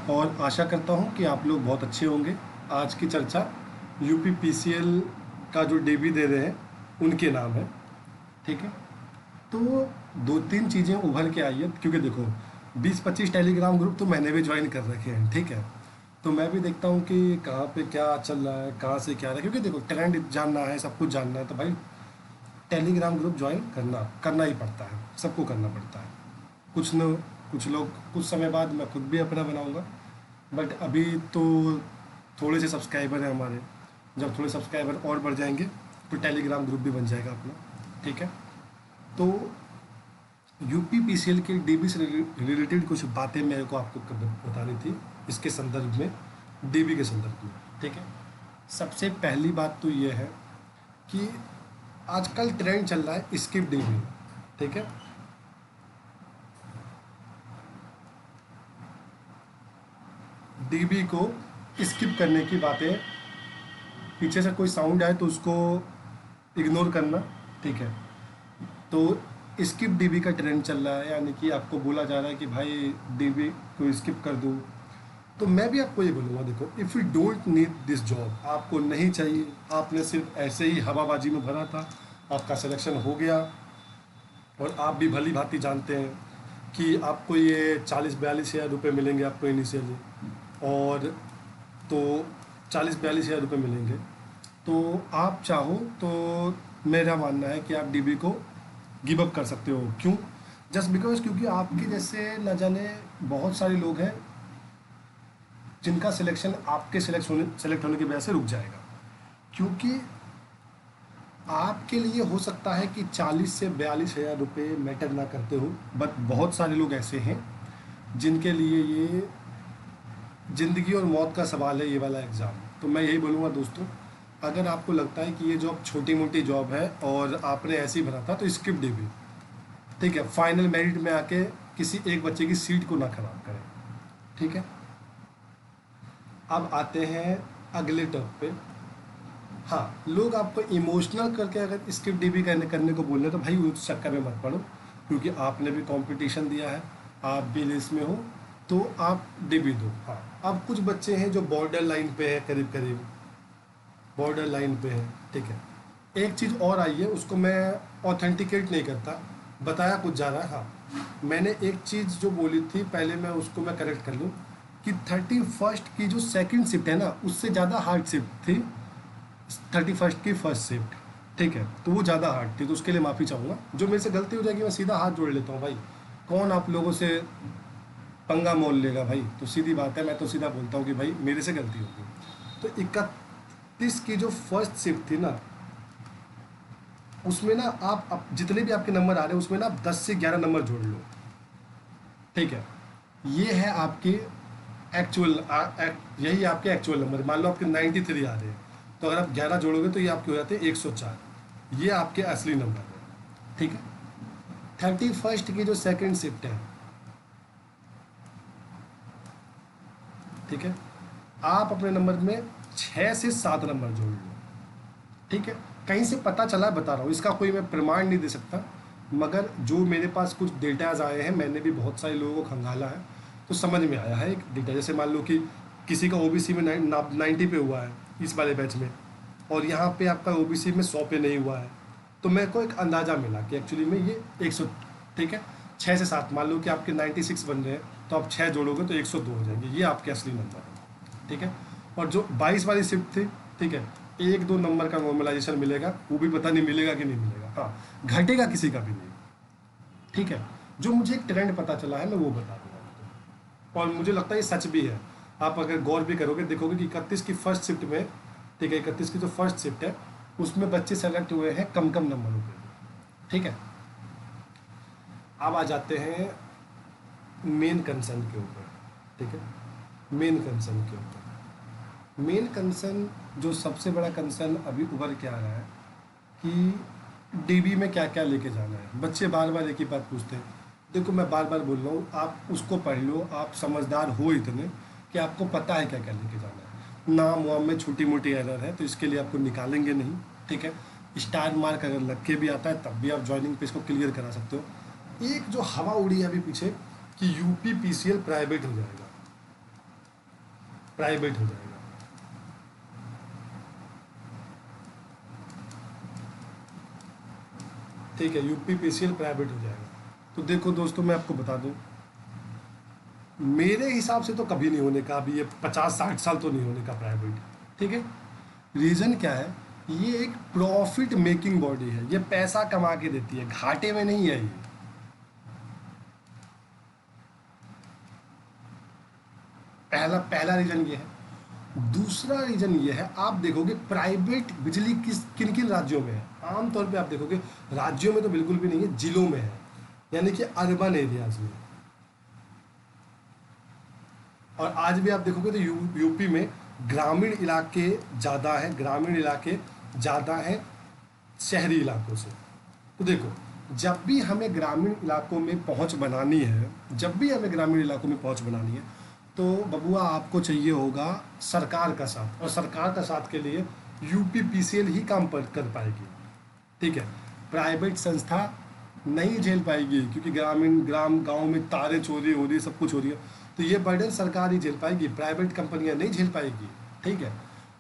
और आशा करता हूँ कि आप लोग बहुत अच्छे होंगे। आज की चर्चा यूपी पीसीएल का जो डीबी दे रहे हैं उनके नाम है, ठीक है। तो दो तीन चीज़ें उभर के आई है, क्योंकि देखो 20-25 टेलीग्राम ग्रुप तो मैंने भी ज्वाइन कर रखे हैं, ठीक है। तो मैं भी देखता हूँ कि कहाँ पे क्या चल रहा है, कहाँ से क्या रहा है, क्योंकि देखो ट्रेंड जानना है, सब कुछ जानना है, तो भाई टेलीग्राम ग्रुप ज्वाइन करना करना ही पड़ता है, सबको करना पड़ता है। कुछ न कुछ लोग, कुछ समय बाद मैं खुद भी अपना बनाऊंगा, बट अभी तो थोड़े से सब्सक्राइबर हैं हमारे। जब थोड़े सब्सक्राइबर और बढ़ जाएंगे तो टेलीग्राम ग्रुप भी बन जाएगा अपना, ठीक है। तो यूपी पीसीएल के डीबी से रिलेटेड कुछ बातें मेरे को आपको बतानी थी इसके संदर्भ में, डीबी के संदर्भ में, ठीक है। सबसे पहली बात तो ये है कि आजकल ट्रेंड चल रहा है स्किप डीबी, ठीक है। डीबी को स्किप करने की बातें, पीछे से कोई साउंड आए तो उसको इग्नोर करना, ठीक है। तो स्किप डीबी का ट्रेंड चल रहा है, यानी कि आपको बोला जा रहा है कि भाई डीबी को स्किप कर दो। तो मैं भी आपको ये बोलूँगा, देखो if you don't need this job, आपको नहीं चाहिए, आपने सिर्फ ऐसे ही हवाबाजी में भरा था, आपका सिलेक्शन हो गया, और आप भी भली भांति जानते हैं कि आपको ये 40-42 हज़ार रुपये मिलेंगे आपको इनिशियली, और तो 40-42 हज़ार रुपये मिलेंगे। तो आप चाहो तो मेरा मानना है कि आप डीबी को गिव अप कर सकते हो। क्यों? जस्ट बिकॉज क्योंकि आपके जैसे न जाने बहुत सारे लोग हैं जिनका सिलेक्शन आपके सेलेक्ट होने की वजह से रुक जाएगा। क्योंकि आपके लिए हो सकता है कि 40 से 42 हज़ार रुपये मैटर ना करते हो, बट बहुत सारे लोग ऐसे हैं जिनके लिए ये ज़िंदगी और मौत का सवाल है, ये वाला एग्ज़ाम। तो मैं यही बोलूँगा दोस्तों, अगर आपको लगता है कि ये जॉब छोटी मोटी जॉब है और आपने ऐसे ही भरा था, तो स्किप डीबी, ठीक है। फाइनल मेरिट में आके किसी एक बच्चे की सीट को ना खराब करें, ठीक है। अब आते हैं अगले टॉप पे। हाँ, लोग आपको इमोशनल करके अगर स्किप डीबी करने को बोल रहे हैं, तो भाई उस चक्कर में मत पड़ो, क्योंकि आपने भी कंपटीशन दिया है, आप भी लिस्ट में हो, तो आप डीबी दो। हाँ, अब कुछ बच्चे हैं जो बॉर्डर लाइन पे है, करीब करीब बॉर्डर लाइन पे है, ठीक है। एक चीज़ और आई है, उसको मैं ऑथेंटिकेट नहीं करता, बताया कुछ जा रहा है। हाँ, मैंने एक चीज़ जो बोली थी पहले, मैं उसको मैं करेक्ट कर लूँ कि 31st की जो सेकंड शिफ्ट है ना, उससे ज़्यादा हार्ड शिफ्ट थी 31st की फर्स्ट शिफ्ट, ठीक है। तो वो ज़्यादा हार्ड थी, तो उसके लिए माफ़ी चाहूँगा। जो मेरे से गलती हो जाएगी मैं सीधा हाथ जोड़ लेता हूँ भाई, कौन आप लोगों से पंगा मोल लेगा भाई। तो सीधी बात है, मैं तो सीधा बोलता हूँ कि भाई मेरे से गलती होगी। तो 31 की जो फर्स्ट शिफ्ट थी ना, उसमें ना आप जितने भी आपके नंबर आ रहे हैं उसमें ना आप 10 से 11 नंबर जोड़ लो, ठीक है। ये है आपके एक्चुअल, यही आपके एक्चुअल नंबर। मान लो आपके 93 आ रहे हैं, तो अगर आप 11 जोड़ोगे तो ये आपके हो जाते हैं 104। ये आपके असली नंबर है, ठीक है। 31st की जो सेकंड शिफ्ट है, ठीक है, आप अपने नंबर में 6 से 7 नंबर जोड़ लो, ठीक है। कहीं से पता चला बता रहा हूँ, इसका कोई मैं प्रमाण नहीं दे सकता, मगर जो मेरे पास कुछ डेटाज आए हैं, मैंने भी बहुत सारे लोगों को खंगाला है, तो समझ में आया है एक डेटा। जैसे मान लो कि किसी का ओबीसी में 90 पे हुआ है इस वाले बैच में, और यहाँ पे आपका ओबीसी में 100 पे नहीं हुआ है, तो मेरे को एक अंदाज़ा मिला कि एक्चुअली में ये 100, ठीक है। 6 से 7, मान लो कि आपके 96 बन रहे हैं, तो आप 6 जोड़ोगे तो 102 हो जाएंगे, ये आपके असली नंबर है, ठीक है। और जो 22 वाली शिफ्ट थी, ठीक है, 1-2 नंबर का नॉर्मलाइजेशन मिलेगा, वो भी पता नहीं मिलेगा कि नहीं मिलेगा, हाँ, घटेगा किसी का भी नहीं, ठीक है। जो मुझे एक ट्रेंड पता चला है मैं वो बता दूंगा आपको, और मुझे लगता है ये सच भी है। आप अगर गौर भी करोगे, देखोगे कि 31 की फर्स्ट शिफ्ट में, ठीक है, 31 की जो फर्स्ट शिफ्ट है उसमें बच्चे सेलेक्ट हुए हैं कम कम नंबरों पे, ठीक है। अब आ जाते हैं मेन कंसर्न के ऊपर, ठीक है। मेन कंसर्न के ऊपर, मेन कंसर्न जो सबसे बड़ा कंसर्न अभी उभर के आ रहा है कि डीबी में क्या क्या लेके जाना है। बच्चे बार बार एक ही बात पूछते हैं। देखो मैं बार बार बोल रहा हूँ, आप उसको पढ़ लो, आप समझदार हो इतने कि आपको पता है क्या क्या लेके जाना है। नाम वाम में छोटी मोटी एरर है तो इसके लिए आपको निकालेंगे नहीं, ठीक है। स्टार मार्क अगर लग के भी आता है तब भी आप ज्वाइनिंग पे इसको क्लियर करा सकते हो। एक जो हवा उड़ी है अभी पीछे कि यूपी पीसीएल प्राइवेट हो जाएगा, प्राइवेट हो जाएगा। ठीक है, यूपीपीसीएल प्राइवेट हो जाएगा। तो देखो दोस्तों, मैं आपको बता दूं, मेरे हिसाब से तो कभी नहीं होने का, अभी ये 50-60 साल तो नहीं होने का प्राइवेट। ठीक है, रीज़न क्या है, ये एक प्रॉफिट मेकिंग बॉडी है, ये पैसा कमा के देती है, घाटे में नहीं है ये। पहला पहला रीज़न ये है। दूसरा रीज़न ये है, आप देखोगे प्राइवेट बिजली किन किन राज्यों में है। आमतौर पे आप देखोगे राज्यों में तो बिल्कुल भी नहीं है, जिलों में है, यानी कि अर्बन एरियाज में। और आज भी आप देखोगे तो यूपी में ग्रामीण इलाके ज़्यादा हैं, ग्रामीण इलाके ज़्यादा हैं शहरी इलाकों से। तो देखो, जब भी हमें ग्रामीण इलाकों में पहुंच बनानी है, जब भी हमें ग्रामीण इलाकों में पहुंच बनानी है, तो बबुआ आपको चाहिए होगा सरकार का साथ, और सरकार का साथ के लिए यूपीपीसीएल ही काम कर पाएगी। ठीक है, प्राइवेट संस्था नहीं झेल पाएगी, क्योंकि गांव में तारे चोरी हो रही है, सब कुछ हो रही है, तो ये बर्डन सरकार ही झेल पाएगी, प्राइवेट कंपनियां नहीं झेल पाएगी। ठीक है,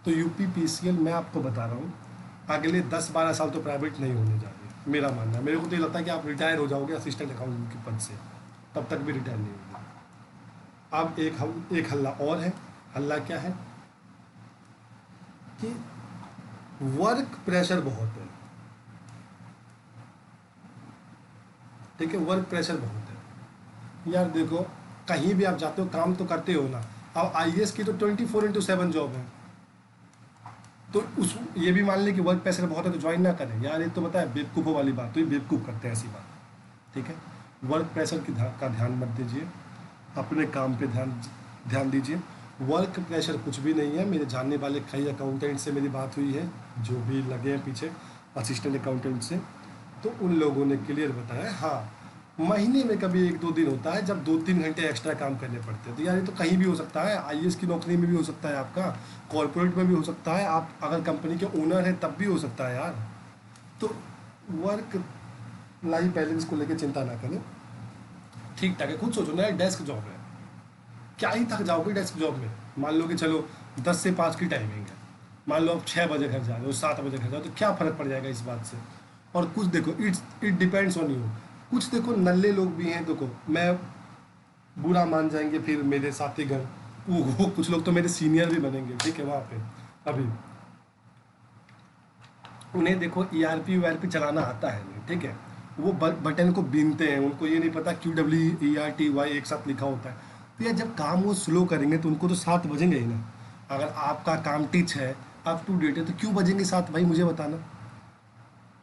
तो यूपीपीसीएल मैं आपको बता रहा हूँ, अगले 10-12 साल तो प्राइवेट नहीं होने जा रही, मेरा मानना है। मेरे को तो ये लगता है कि आप रिटायर हो जाओगे असिस्टेंट अकाउंटेंट के पद से, तब तक भी रिटायर नहीं होगी। अब एक हल्ला और है। हल्ला क्या है कि वर्क प्रेशर बहुत है। ठीक है, वर्क प्रेशर बहुत है यार। देखो, कहीं भी आप जाते हो काम तो करते हो ना। अब आईएएस की तो 24/7 जॉब है, तो उस ये भी मान ले कि वर्क प्रेशर बहुत है तो ज्वाइन ना करें यार, ये तो पता है बेवकूफ़ों वाली बात, तो ये बेवकूफ़ करते हैं ऐसी बात। ठीक है, वर्क प्रेशर का ध्यान मत दीजिए, अपने काम पे ध्यान दीजिए। वर्क प्रेशर कुछ भी नहीं है। मेरे जानने वाले कई अकाउंटेंट से मेरी बात हुई है, जो भी लगे हैं पीछे असिस्टेंट अकाउंटेंट से, तो उन लोगों ने क्लियर बताया, हाँ महीने में कभी 1-2 दिन होता है जब 2-3 घंटे एक्स्ट्रा काम करने पड़ते हैं। तो यार ये तो कहीं भी हो सकता है, आईएएस की नौकरी में भी हो सकता है, आपका कॉर्पोरेट में भी हो सकता है, आप अगर कंपनी के ओनर हैं तब भी हो सकता है यार। तो वर्क लाइफ बैलेंस को लेकर चिंता ना करें, ठीक ठाक है। खुद सोचो ना, डेस्क जॉब है, क्या ही थक जाओगे डेस्क जॉब में। मान लो कि चलो 10 से 5 की टाइमिंग है, मान लो आप 6 बजे घर जा रहे हो, 7 बजे घर जाओ, तो क्या फ़र्क पड़ जाएगा इस बात से। और कुछ देखो, इट डिपेंड्स ऑन यू। कुछ देखो नल्ले लोग भी हैं, देखो मैं बुरा मान जाएंगे फिर मेरे साथीगण, वो कुछ लोग तो मेरे सीनियर भी बनेंगे, ठीक है, वहाँ पे अभी उन्हें देखो ईआरपी वीआरपी चलाना आता है नहीं, ठीक है, वो बटन को बीनते हैं, उनको ये नहीं पता QWERTY एक साथ लिखा होता है। तो यार जब काम वो स्लो करेंगे तो उनको तो 7 बजेंगे ही ना। अगर आपका काम टिच है, अप टू डेट है, तो क्यों बजेंगे 7 भाई, मुझे बताना।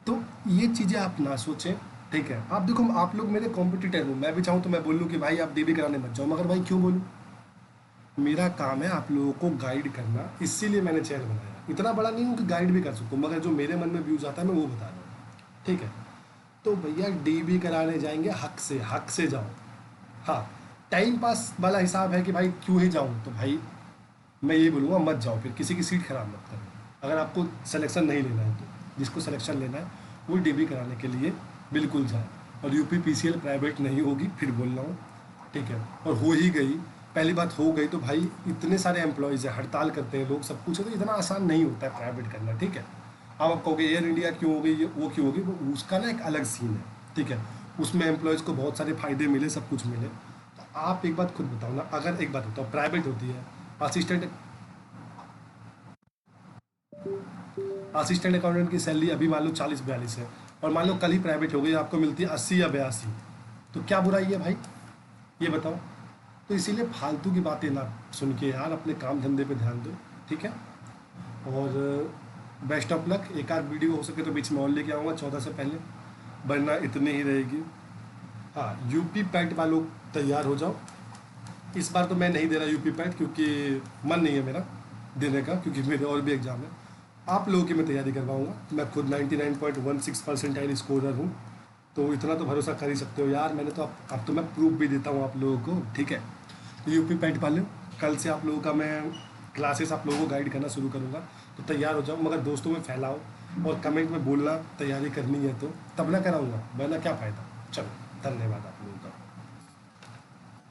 तो ये चीज़ें आप ना सोचें, ठीक है। आप देखो, आप लोग मेरे कॉम्पिटिटर हो, मैं भी चाहूँ तो मैं बोल लूँ कि भाई आप DB कराने मत जाओ, मगर भाई क्यों बोलूँ, मेरा काम है आप लोगों को गाइड करना, इसीलिए मैंने चैनल बनाया। इतना बड़ा नहीं हूँ कि गाइड भी कर सकूँ, मगर जो मेरे मन में व्यूज़ आता है मैं वो बता रहा हूँ, ठीक है। तो भैया DB कराने जाएंगे हक से जाओ। हाँ, टाइम पास वाला हिसाब है कि भाई क्यों ही जाऊँ, तो भाई मैं ये बोलूँगा मत जाओ, फिर किसी की सीट खराब मत करो। अगर आपको सिलेक्शन नहीं लेना है, तो जिसको सिलेक्शन लेना है वो DB कराने के लिए बिल्कुल जाए। और UPPCL प्राइवेट नहीं होगी, फिर बोल रहा हूँ, ठीक है। और हो ही गई, पहली बात हो गई तो भाई इतने सारे एम्प्लॉयज़ हैं, हड़ताल करते हैं लोग, सब कुछ है, तो इतना आसान नहीं होता है प्राइवेट करना, ठीक है। अब आप कहोगे एयर इंडिया क्यों हो गई, ये वो क्यों होगी, वो उसका ना एक अलग सीन है, ठीक है। उसमें एम्प्लॉयज़ को बहुत सारे फ़ायदे मिले, सब कुछ मिले। तो आप एक बात खुद बताओ ना, अगर एक बात बताओ, प्राइवेट होती है, असिस्टेंट अकाउंटेंट की सैलरी अभी मान लो 40-42 है, और मान लो कल ही प्राइवेट हो गई, आपको मिलती है 80 या 82, तो क्या बुराई है भाई, ये बताओ। तो इसीलिए फालतू की बातें ना सुन के यार अपने काम धंधे पे ध्यान दो, ठीक है। और बेस्ट ऑफ लक। एक आध वीडियो हो सके तो बीच में और लेके आऊँगा 14 से पहले, वरना इतनी ही रहेगी। हाँ, यूपी पैट वालों तैयार हो जाओ। इस बार तो मैं नहीं दे रहा यूपी पैट, क्योंकि मन नहीं है मेरा देने का, क्योंकि मेरे और भी एग्ज़ाम है। आप लोगों की मैं तैयारी करवाऊँगा। मैं खुद 99.16% स्कोरर हूँ, तो इतना तो भरोसा कर ही सकते हो यार। मैंने तो अब तो मैं प्रूफ भी देता हूँ आप लोगों को, ठीक है। तो यूपी पैट वाले, कल से आप लोगों का मैं क्लासेस आप लोगों को गाइड करना शुरू करूँगा, तो तैयार हो जाओ। मगर दोस्तों में फैलाओ और कमेंट में बोलना तैयारी करनी है तो, तब ना कराऊँगा, वरना क्या फ़ायदा। चलो, धन्यवाद।